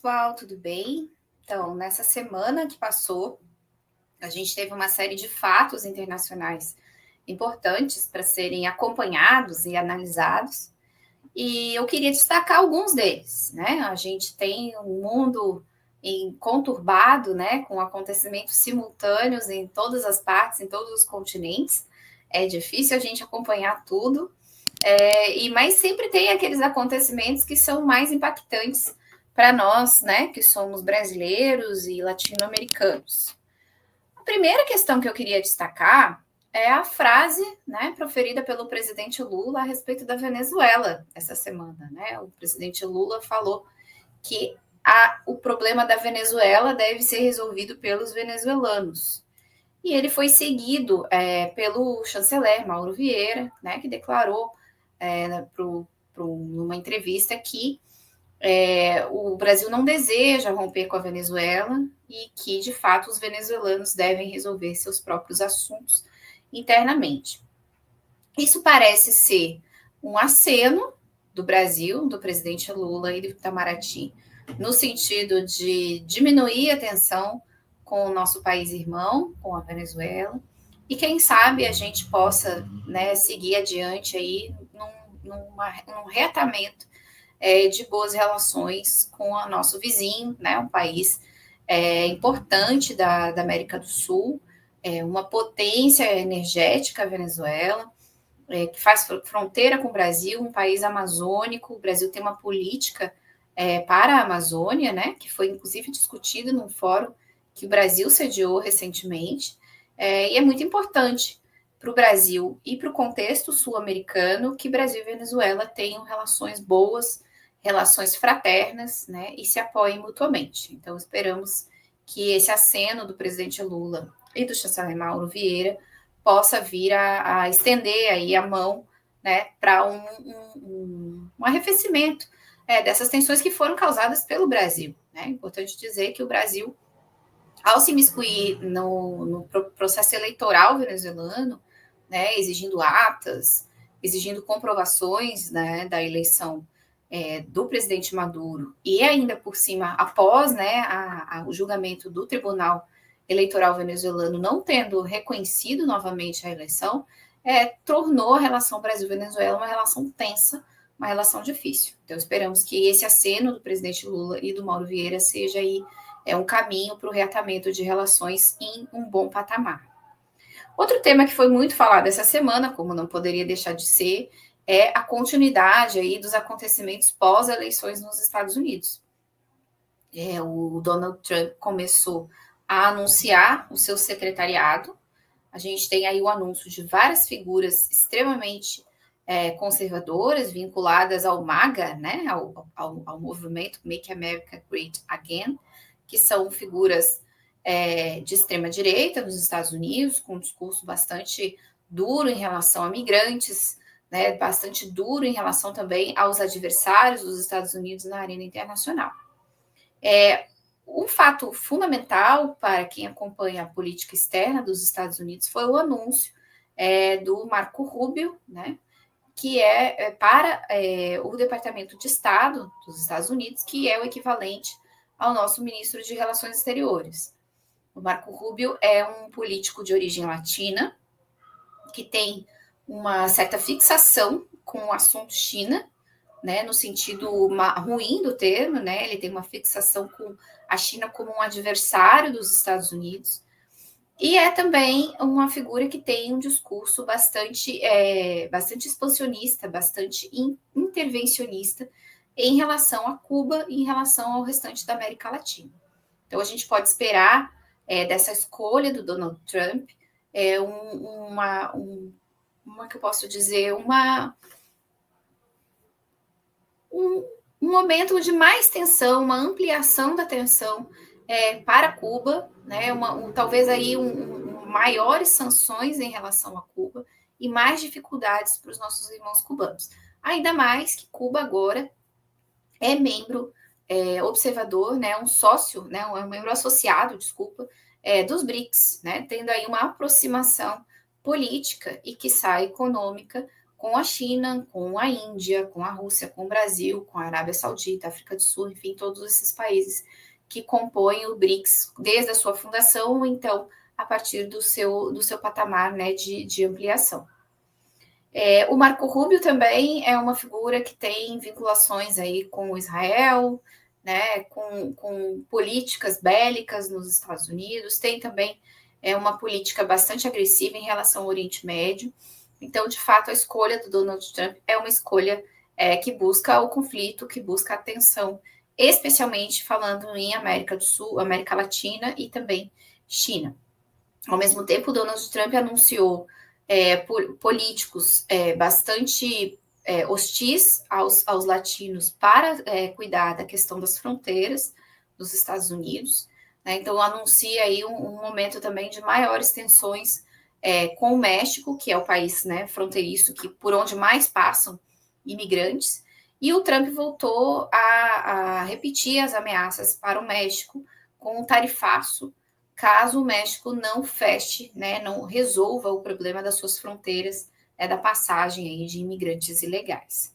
pessoal, tudo bem? Então, nessa semana que passou, a gente teve uma série de fatos internacionais importantes para serem acompanhados e analisados, e eu queria destacar alguns deles, né? A gente tem um mundo conturbado, né, com acontecimentos simultâneos em todas as partes, em todos os continentes. É difícil a gente acompanhar tudo, mas sempre tem aqueles acontecimentos que são mais impactantes para nós, né, que somos brasileiros e latino-americanos. A primeira questão que eu queria destacar é a frase, né, proferida pelo presidente Lula a respeito da Venezuela essa semana, né? O presidente Lula falou que o problema da Venezuela deve ser resolvido pelos venezuelanos. E ele foi seguido pelo chanceler Mauro Vieira, né, que declarou numa entrevista que o Brasil não deseja romper com a Venezuela e que, de fato, os venezuelanos devem resolver seus próprios assuntos internamente. Isso parece ser um aceno do Brasil, do presidente Lula e do Itamaraty, no sentido de diminuir a tensão com o nosso país irmão, com a Venezuela, e quem sabe a gente possa, né, seguir adiante aí num reatamento de boas relações com o nosso vizinho, né, um país importante da América do Sul, uma potência energética, a Venezuela, que faz fronteira com o Brasil, um país amazônico. O Brasil tem uma política para a Amazônia, né, que foi inclusive discutido num fórum que o Brasil sediou recentemente, e é muito importante para o Brasil e para o contexto sul-americano que Brasil e Venezuela tenham relações boas, relações fraternas, né, e se apoiem mutuamente. Então, esperamos que esse aceno do presidente Lula e do chanceler Mauro Vieira possa vir a estender aí a mão, né, para um arrefecimento dessas tensões que foram causadas pelo Brasil. Né? É importante dizer que o Brasil, ao se imiscuir no processo eleitoral venezuelano, né, exigindo atas, exigindo comprovações, né, da eleição do presidente Maduro, e ainda por cima, após, né, o julgamento do Tribunal Eleitoral venezuelano não tendo reconhecido novamente a eleição, tornou a relação Brasil-Venezuela uma relação tensa, uma relação difícil. Então, esperamos que esse aceno do presidente Lula e do Mauro Vieira seja aí um caminho para o reatamento de relações em um bom patamar. Outro tema que foi muito falado essa semana, como não poderia deixar de ser, é a continuidade aí dos acontecimentos pós-eleições nos Estados Unidos. O Donald Trump começou a anunciar o seu secretariado. A gente tem aí o anúncio de várias figuras extremamente conservadoras, vinculadas ao MAGA, né, ao movimento Make America Great Again, que são figuras de extrema-direita nos Estados Unidos, com um discurso bastante duro em relação a migrantes, né, bastante duro em relação também aos adversários dos Estados Unidos na arena internacional. Um fato fundamental para quem acompanha a política externa dos Estados Unidos foi o anúncio do Marco Rubio, né, que para o Departamento de Estado dos Estados Unidos, que é o equivalente ao nosso ministro de Relações Exteriores. O Marco Rubio é um político de origem latina, que tem uma certa fixação com o assunto China, né, no sentido ruim do termo, né, ele tem uma fixação com a China como um adversário dos Estados Unidos, e é também uma figura que tem um discurso bastante expansionista, bastante intervencionista em relação a Cuba e em relação ao restante da América Latina. Então, a gente pode esperar dessa escolha do Donald Trump uma que eu posso dizer, um momento de mais tensão, uma ampliação da tensão para Cuba, né? Talvez aí maiores sanções em relação a Cuba e mais dificuldades para os nossos irmãos cubanos. Ainda mais que Cuba agora é membro observador, né? Um sócio, né? Um membro associado, desculpa, dos BRICS, né? Tendo aí uma aproximação política e, quiçá, econômica com a China, com a Índia, com a Rússia, com o Brasil, com a Arábia Saudita, África do Sul, enfim, todos esses países que compõem o BRICS desde a sua fundação, ou então a partir do seu patamar, né, de ampliação. O Marco Rubio também é uma figura que tem vinculações aí com Israel, né, com políticas bélicas nos Estados Unidos, tem também uma política bastante agressiva em relação ao Oriente Médio. Então, de fato, a escolha do Donald Trump é uma escolha que busca o conflito, que busca a tensão, especialmente falando em América do Sul, América Latina e também China. Ao mesmo tempo, o Donald Trump anunciou políticos bastante hostis aos latinos para cuidar da questão das fronteiras dos Estados Unidos. Né? Então, anuncia aí um momento também de maiores tensões com o México, que é o país, né, fronteiriço, por onde mais passam imigrantes. E o Trump voltou a repetir as ameaças para o México com um tarifaço, caso o México não feche, né, não resolva o problema das suas fronteiras, da passagem aí de imigrantes ilegais.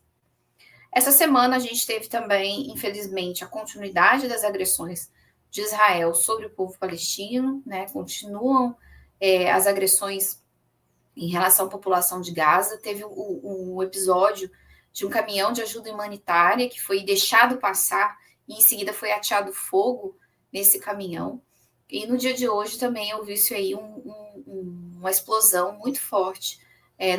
Essa semana a gente teve também, infelizmente, a continuidade das agressões de Israel sobre o povo palestino, né, continuam as agressões em relação à população de Gaza. Teve um episódio de um caminhão de ajuda humanitária que foi deixado passar e em seguida foi ateado fogo nesse caminhão. E no dia de hoje também eu vi isso aí, uma explosão muito forte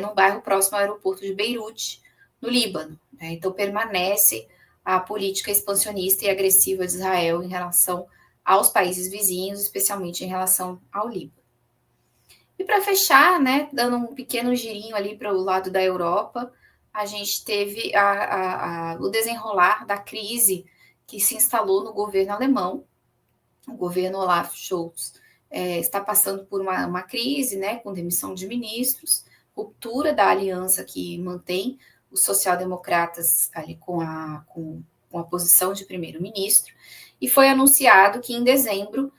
num bairro próximo ao aeroporto de Beirute, no Líbano. Né? Então permanece a política expansionista e agressiva de Israel em relação aos países vizinhos, especialmente em relação ao Líbano. E para fechar, né, dando um pequeno girinho ali para o lado da Europa, a gente teve o desenrolar da crise que se instalou no governo alemão. O governo Olaf Scholz está passando por uma crise, né, com demissão de ministros, ruptura da aliança que mantém os social-democratas ali com a posição de primeiro-ministro, e foi anunciado que em dezembro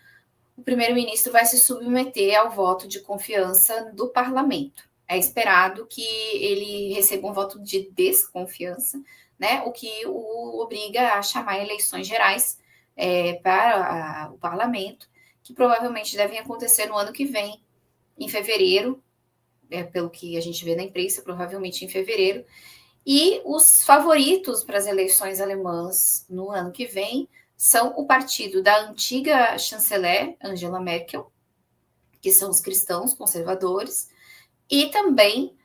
o primeiro-ministro vai se submeter ao voto de confiança do parlamento. É esperado que ele receba um voto de desconfiança, né, o que o obriga a chamar eleições gerais para o parlamento, que provavelmente devem acontecer no ano que vem, em fevereiro, pelo que a gente vê na imprensa, provavelmente em fevereiro. E os favoritos para as eleições alemãs no ano que vem são o partido da antiga chanceler Angela Merkel, que são os cristãos conservadores, e também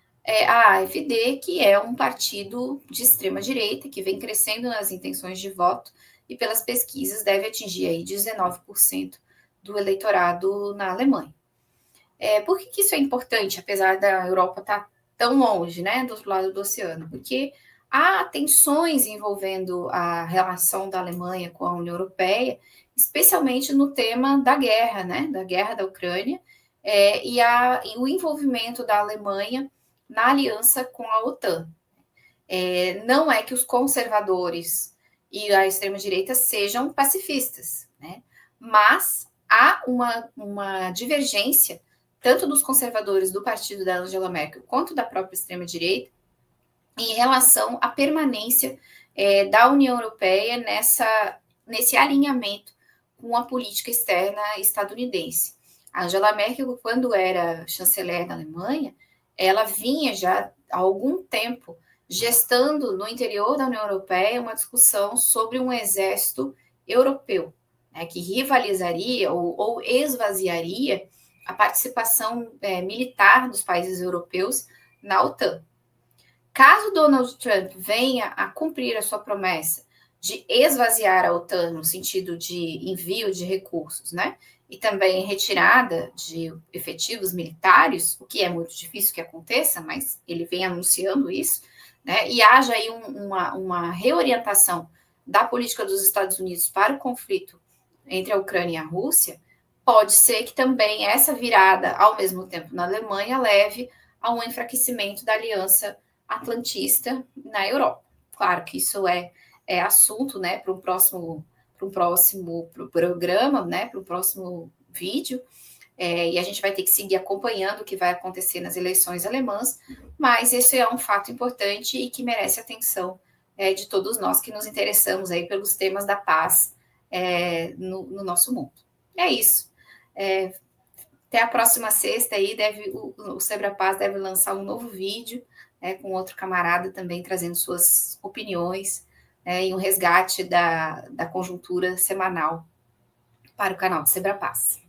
a AfD, que é um partido de extrema-direita, que vem crescendo nas intenções de voto, e pelas pesquisas deve atingir aí 19% do eleitorado na Alemanha. Por que isso é importante, apesar da Europa estar tão longe, né, do outro lado do oceano? Porque há tensões envolvendo a relação da Alemanha com a União Europeia, especialmente no tema da guerra, né, da guerra da Ucrânia, e o envolvimento da Alemanha na aliança com a OTAN. Não é que os conservadores e a extrema-direita sejam pacifistas, né? Mas há uma divergência, tanto dos conservadores do partido da Angela Merkel, quanto da própria extrema-direita, em relação à permanência da União Europeia nesse alinhamento com a política externa estadunidense. A Angela Merkel, quando era chanceler da Alemanha, ela vinha já há algum tempo gestando no interior da União Europeia uma discussão sobre um exército europeu, né, que rivalizaria ou esvaziaria a participação militar dos países europeus na OTAN. Caso Donald Trump venha a cumprir a sua promessa de esvaziar a OTAN no sentido de envio de recursos, né, e também retirada de efetivos militares, o que é muito difícil que aconteça, mas ele vem anunciando isso, né, e haja aí uma reorientação da política dos Estados Unidos para o conflito entre a Ucrânia e a Rússia, pode ser que também essa virada, ao mesmo tempo, na Alemanha, leve a um enfraquecimento da aliança atlantista na Europa. Claro que isso é assunto, né, para um próximo programa, né, para o próximo vídeo, e a gente vai ter que seguir acompanhando o que vai acontecer nas eleições alemãs, mas esse é um fato importante e que merece atenção de todos nós que nos interessamos aí pelos temas da paz no nosso mundo. É isso. Até a próxima sexta aí, o Sebra Paz deve lançar um novo vídeo, com outro camarada também trazendo suas opiniões, e um resgate da conjuntura semanal para o canal do Sebra Paz.